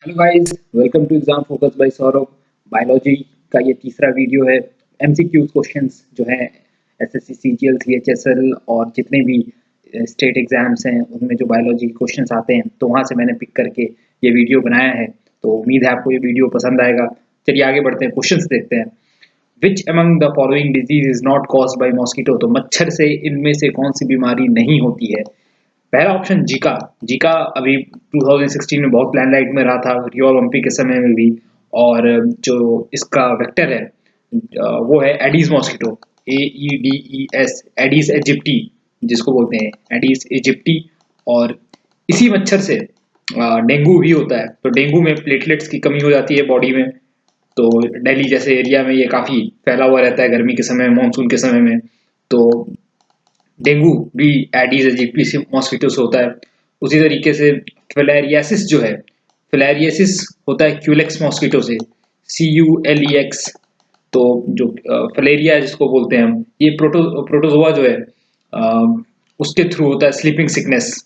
Hello guys, welcome to exam focus by Saurabh. Biology का ये तीसरा वीडियो है। एमसीक्यू क्वेश्चंस जो हैं एसएससी सीजीएल सीएचएसएल और जितने भी स्टेट एग्जाम्स हैं उनमें जो बायोलॉजी क्वेश्चंस आते हैं तो वहां से मैंने पिक करके ये वीडियो बनाया है। तो उम्मीद है आपको ये वीडियो पसंद आएगा। चलिए आगे बढ़ते हैं, क्वेश्चंस देखते हैं। Which among the following disease is not caused by mosquito? तो मच्छर से इनमें से कौन सी बीमारी नहीं होती है? पहला ऑप्शन जीका। जीका अभी 2016 में बहुत लैंडलाइट में रहा था, रियो ओलंपिक के समय में भी। और जो इसका वेक्टर है वो है Aedes mosquito, AEDES, Aedes aegypti जिसको बोलते हैं, एडीज इजिप्टी। और इसी मच्छर से डेंगू भी होता है। तो डेंगू में प्लेटलेट्स की कमी हो जाती है बॉडी में। तो दिल्ली जैसे एरिया में ये काफी फैला हुआ रहता है गर्मी के समय में, मानसून के समय में। तो डेंगू भी एडीज एजिप्टी मॉस्किटो से होता है। उसी तरीके से फिलेरियासिस जो है, फिलेरियासिस होता है क्यूलेक्स मॉस्किटो से, CULEX। तो जो फिलेरिया जिसको बोलते हैं हम, ये प्रोटोजोआ जो है उसके थ्रू होता है स्लीपिंग सिकनेस।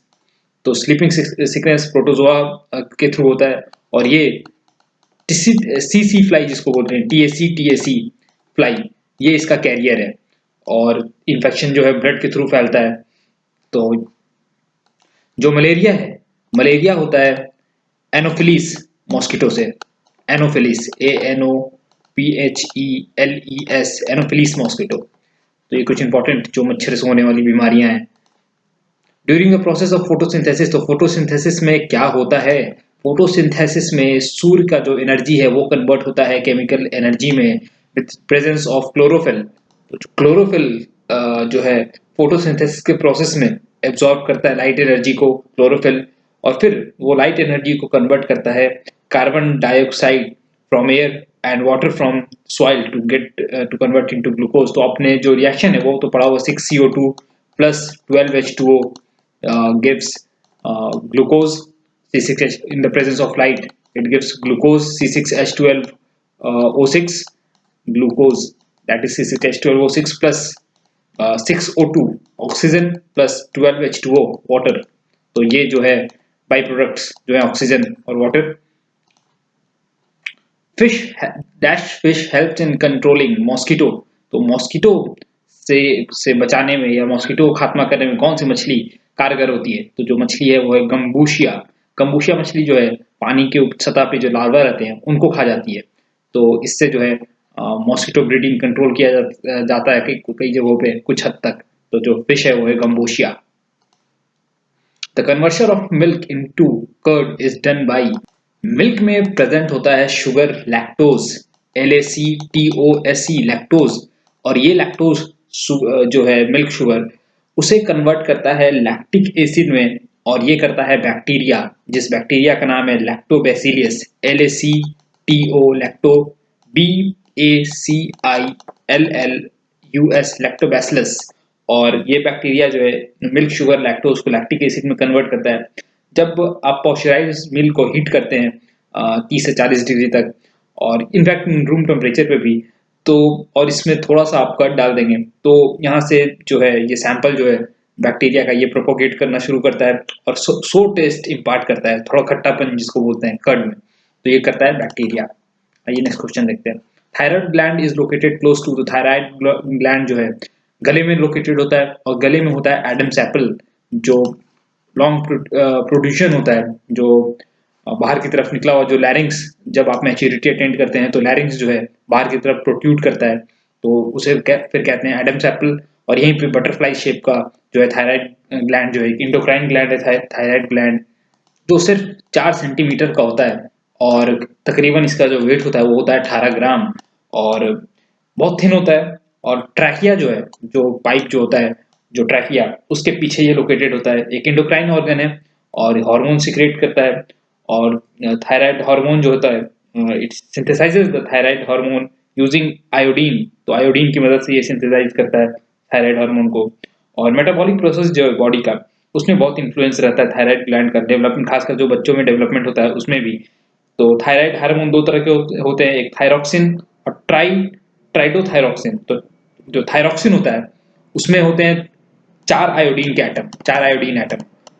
तो स्लीपिंग सिकनेस प्रोटोजोआ के थ्रू होता है। और ये CC फ्लाई जिसको बोलते हैं, TAC फ्लाई, ये इसका कैरियर है। और इन्फेक्शन जो है ब्लड के थ्रू फैलता है। तो जो मलेरिया है, मलेरिया होता है एनोफिलीस मॉस्किटो से। Anopheles, ANOPHELES, Anopheles mosquito. तो ये कुछ इंपॉर्टेंट जो मच्छर से होने वाली बीमारियां हैं। During the process of photosynthesis, तो फोटोसिंथेसिस में क्या होता है? फोटोसिंथेसिस में सूर्य का जो एनर्जी है वो कन्वर्ट होता है केमिकल एनर्जी में विद प्रेजेंस ऑफ क्लोरोफिल। तो जो क्लोरोफिल जो है फोटोसिंथेसिस के प्रोसेस में एब्जॉर्ब करता है लाइट एनर्जी को, क्लोरोफिल। और फिर वो लाइट एनर्जी को कन्वर्ट करता है carbon dioxide from air and water from soil to convert into glucose. तो अपने जो रिएक्शन है वो तो पढ़ा हुआ, 6CO2 plus 12H2O gives glucose C6H in the presence of light. It gives glucose C6H12O6 glucose, that is C6H12O6 plus 6O2 oxygen plus 12H2O water. तो ये जो है बाई प्रोडक्ट्स जो है ऑक्सीजन और water. Fish dash fish helps in controlling mosquito. तो mosquito से बचाने में या मॉस्किटो को खात्मा करने में कौन सी मछली कारगर होती है? तो जो मछली है वो है गम्बूशिया। गम्बूशिया मछली जो है पानी के सतह पे जो लार्वा रहते हैं उनको खा जाती है। तो इससे जो है मॉस्किटो ब्रीडिंग कंट्रोल किया जाता है कई जगहों पे कुछ हद तक। तो जो फिश है वो है gambusia. The conversion of milk into curd is done by. Milk में प्रेजेंट होता है शुगर, लैक्टोज, LACTOSE, लैक्टोज। और ये लैक्टोज जो है मिल्क शुगर उसे कन्वर्ट करता है लैक्टिक एसिड में। और ये करता है बैक्टीरिया, जिस बैक्टीरिया का नाम है लैक्टोबैसिलियस, LACTO लैक्टो BACILLUS, लैक्टोबैसिलस। और ये बैक्टीरिया जो है मिल्क शुगर लैक्टोज को लैक्टिक एसिड में कन्वर्ट करता है। जब आप पॉस्चराइज मिल्क को हीट करते हैं 30 से 40 डिग्री तक, और इनफैक्ट रूम टेम्परेचर पे भी, तो और इसमें थोड़ा सा आप कर्ड डाल देंगे तो यहाँ से जो है ये सैंपल जो है बैक्टीरिया का ये प्रोपोगेट करना शुरू करता है और सो टेस्ट इम्पार्ट करता है, थोड़ा खट्टापन जिसको बोलते हैं कर्ड में। तो ये करता है बैक्टीरिया। आइए नेक्स्ट क्वेश्चन देखते हैं। Thyroid gland is located close to the thyroid gland जो है गले में लोकेटेड होता है। और गले में होता है एडम्स एप्पल, जो लॉन्ग प्रोड्यूशन होता है, जो बाहर की तरफ निकला हुआ जो लैरिंग्स, जब आप मैच्योरिटी अटेंड करते हैं तो लैरिंग्स जो है बाहर की तरफ प्रोट्रूड करता है। तो उसे फिर कहते हैं एडम्स एप्पल। और यहीं पे बटरफ्लाई शेप का जो है थायराइड ग्लैंड जो है इंडोक्राइन ग्लैंड है, थायराइड ग्लैंड, जो सिर्फ 4 सेंटीमीटर का होता है। और तकरीबन इसका जो वेट होता है वो होता है 18 ग्राम। और बहुत थिन होता है। और ट्रैकिया जो है, जो पाइप जो होता है, जो ट्रैकिया, उसके पीछे ये लोकेटेड होता है। एक एंडोक्राइन ऑर्गन है और हार्मोन सिक्रेट करता है। और थायराइड हार्मोन जो होता है, it synthesises the thyroid hormone using iodine. तो आयोडीन की मदद से ये सिंथेसाइज करता है थायराइड हार्मोन को। और मेटाबॉलिक प्रोसेस जो है बॉडी का, उसमें बहुत इन्फ्लुएंस रहता है थायराइड ग्लैंड का डेवलपमेंट, खासकर जो बच्चों में डेवलपमेंट होता है उसमें भी। तो थायराइड हार्मोन दो तरह के होते हैं, एक थायरोक्सिन और ट्राइडोथायरोक्सिन। तो जो थायरोक्सिन होता है उसमें होते हैं 4 आयोडीन के एटम, 4 आयोडीन एटम।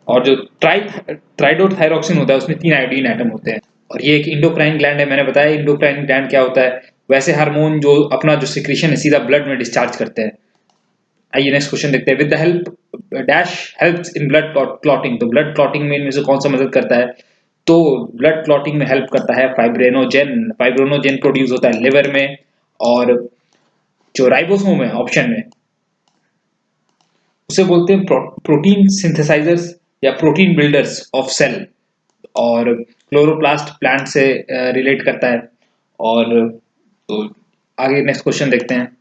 और जो ट्राइडोथायरोक्सिन होता है उसमें 3 आयोडीन एटम होते हैं। और ये एक इंडोक्राइन ग्लैंड है। मैंने बताया इंडोक्राइन ग्लैंड क्या होता है, वैसे हार्मोन जो अपना जो सिक्रीशन है सीधा ब्लड में डिस्चार्ज करते हैं। आइए नेक्स्ट क्वेश्चन देखते हैं। With the help dash helps in blood clotting, तो ब्लड क्लॉटिंग में इनमें से कौन सा मदद करता है, तो ब्लड क्लॉटिंग में हेल्प करता है फाइब्रिनोजेन। फाइब्रिनोजेन प्रोड्यूस होता है लिवर में, और जो राइबोसोम है ऑप्शन में, उसे बोलते हैं प्रोटीन सिंथेसाइजर्स या प्रोटीन बिल्डर्स ऑफ सेल, और क्लोरोप्लास्ट प्लांट से रिलेट करता है। और तो आगे नेक्स्ट क्वेश्चन देखते हैं।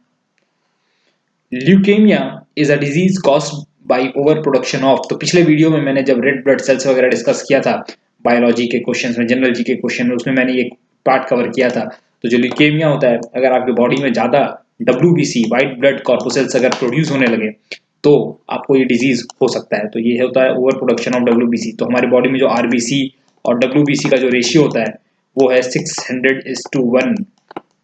Leukaemia is a disease caused by over production of, तो पिछले वीडियो में मैंने जब रेड ब्लड सेल्स वगैरह डिस्कस किया था बायोलॉजी के क्वेश्चंस में, जनरल जी के क्वेश्चन में, उसमें मैंने ये पार्ट कवर किया था। तो जो ल्यूकेमिया होता है, अगर आपके बॉडी में ज्यादा WBC व्हाइट ब्लड कॉर्पोसेल्स अगर प्रोड्यूस होने लगे तो आपको ये डिजीज हो सकता है। तो ये होता है ओवर प्रोडक्शन ऑफ WBC। तो हमारी बॉडी में जो RBC और WBC का जो रेशियो होता है वो है 600:1।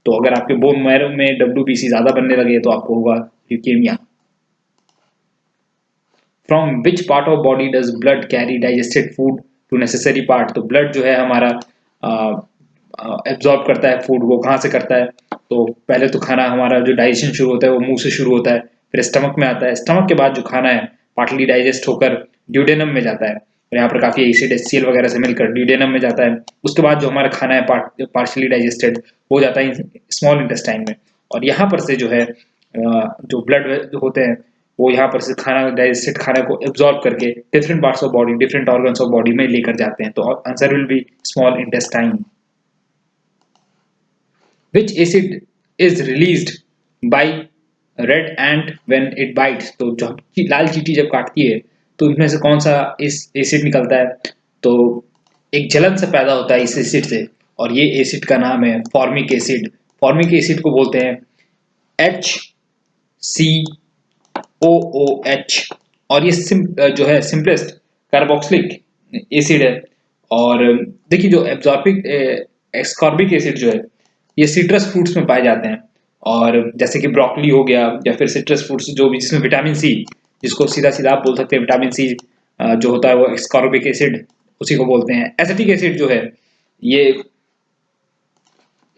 तो अगर आपके बोन मैरो में WBC ज्यादा बनने लगे तो आपको होगा leukaemia. From which part of body does blood carry digested food to necessary part, तो ब्लड जो है हमारा एब्जॉर्ब करता है फूड, वो कहाँ से करता है, तो पहले तो खाना हमारा जो डाइजेशन शुरू होता है वो मुंह से शुरू होता है, फिर स्टमक में आता है, स्टमक के बाद जो खाना है पार्टली डाइजेस्ट होकर ड्यूडेनम में जाता है, और यहाँ पर काफी एसिड HCl वगैरह से मिलकर ड्यूडेनम में जाता है। उसके बाद जो हमारा खाना है पार्शली डाइजेस्टेड हो जाता है स्मॉल इंटेस्टाइन में, और यहाँ पर से जो है जो ब्लड होते हैं वो यहाँ पर से खाना डाइजेस्टेड खाना को एब्जॉर्ब करके different parts of body, different organs of body में लेकर जाते हैं। तो answer will be small intestine. Which acid is released by red ant when it bites, तो जो लाल चींटी जब काटती है तो इनमें से कौन सा इस एसिड निकलता है, तो एक जलन से पैदा होता है इस एसिड से, और ये एसिड का नाम है फॉर्मिक एसिड। फॉर्मिक एसिड को बोलते हैं HCOOH, और ये जो है सिंपलेस्ट कार्बोक्सिलिक एसिड है। और देखिए जो एब्जॉर्बिक एस्कॉर्बिक एसिड जो है ये सिट्रस फ्रूट्स में पाए जाते हैं, और जैसे कि ब्रोकली हो गया या फिर सिट्रस फ्रूट्स जो भी जिसमें विटामिन सी, जिसको सीधा सीधा आप बोल सकते हैं विटामिन सी जो होता है वो एस्कॉर्बिक एसिड उसी को बोलते हैं। एसिटिक एसिड जो है ये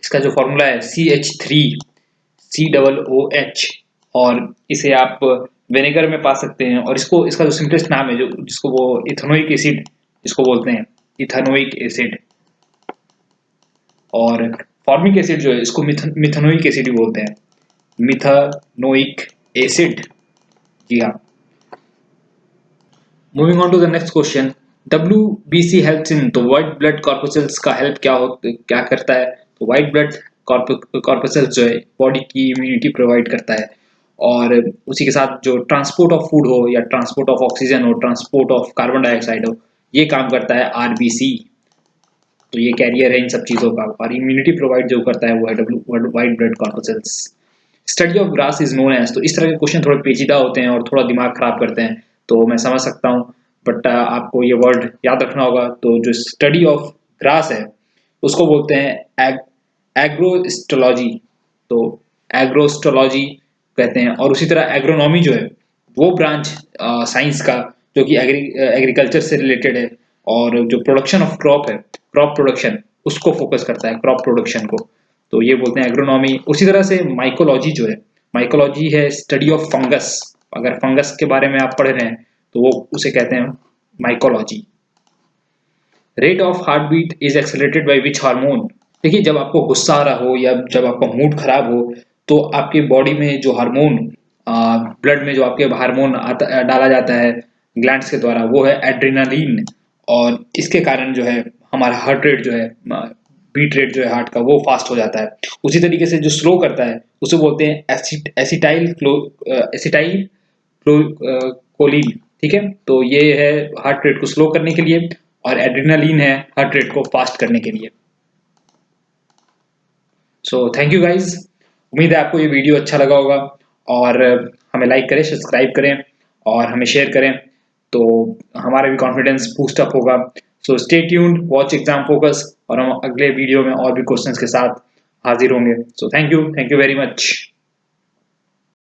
इसका जो फॉर्मूला है CH3COOH, और इसे आप विनेगर में पा सकते हैं, और इसको इसका जो सिंपलेस्ट नाम है जो जिसको वो इथेनोइक एसिड जिसको बोलते हैं, इथेनोइक एसिड। और फॉर्मिक एसिड जो है इसको मिथेनोइक एसिड भी बोलते हैं, मिथेनोइक एसिड। जी हाँ। Moving on to the next question. WBC helps in, तो व्हाइट ब्लड कॉर्पोसेल्स का हेल्प क्या करता है, तो व्हाइट ब्लड कॉर्पोसेल्स जो है बॉडी की इम्यूनिटी प्रोवाइड करता है, और उसी के साथ जो ट्रांसपोर्ट ऑफ फूड हो या ट्रांसपोर्ट ऑफ ऑक्सीजन हो, ट्रांसपोर्ट ऑफ कार्बन डाइऑक्साइड हो, ये काम करता है RBC। तो ये कैरियर है इन सब चीजों का, और इम्यूनिटी प्रोवाइड जो करता है वो है white blood corpuscles. Study of grass is known as, तो इस तरह के क्वेश्चन थोड़े पेचीदा होते हैं और थोड़ा दिमाग खराब करते हैं, तो मैं समझ सकता हूँ, बट आपको ये वर्ड याद रखना होगा। तो जो स्टडी ऑफ ग्रास है उसको बोलते हैं एग्रोस्टोलॉजी, तो एग्रोस्टोलॉजी कहते हैं। और उसी तरह एग्रोनॉमी जो है वो ब्रांच साइंस का जो कि एग्रीकल्चर से रिलेटेड है, और जो प्रोडक्शन ऑफ क्रॉप है, क्रॉप प्रोडक्शन, उसको फोकस करता है, क्रॉप प्रोडक्शन को, तो ये बोलते हैं एग्रोनॉमी। उसी तरह से माइकोलॉजी जो है, माइकोलॉजी है स्टडी ऑफ फंगस, अगर फंगस के बारे में आप पढ़ रहे हैं तो वो उसे कहते हैं mycology. Rate of heart beat is accelerated by which hormone, देखिए जब आपको गुस्सा आ रहा हो या जब आपका मूड खराब हो तो आपके बॉडी में जो हार्मोन, ब्लड में जो आपके हार्मोन डाला जाता है ग्लैंड्स के द्वारा, वो है एड्रेनालिन, और इसके कारण जो है हमारा हार्ट रेट जो है, बीट रेट जो है हार्ट का वो फास्ट हो जाता है। उसी तरीके से जो स्लो करता है उसे बोलते हैं एसिटाइल कोलिन, ठीक है। तो ये है हार्ट रेट को स्लो करने के लिए, और एड्रेनालिन है हार्ट रेट को फास्ट करने के लिए। सो थैंक यू गाइज, उम्मीद है आपको ये वीडियो अच्छा लगा होगा, और हमें लाइक करें, सब्सक्राइब करें और हमें शेयर करें, तो हमारा भी कॉन्फिडेंस बूस्ट अप होगा। So stay tuned, watch exam focus, और हम अगले वीडियो में और भी क्वेश्चंस के साथ हाजिर होंगे। So thank you very much.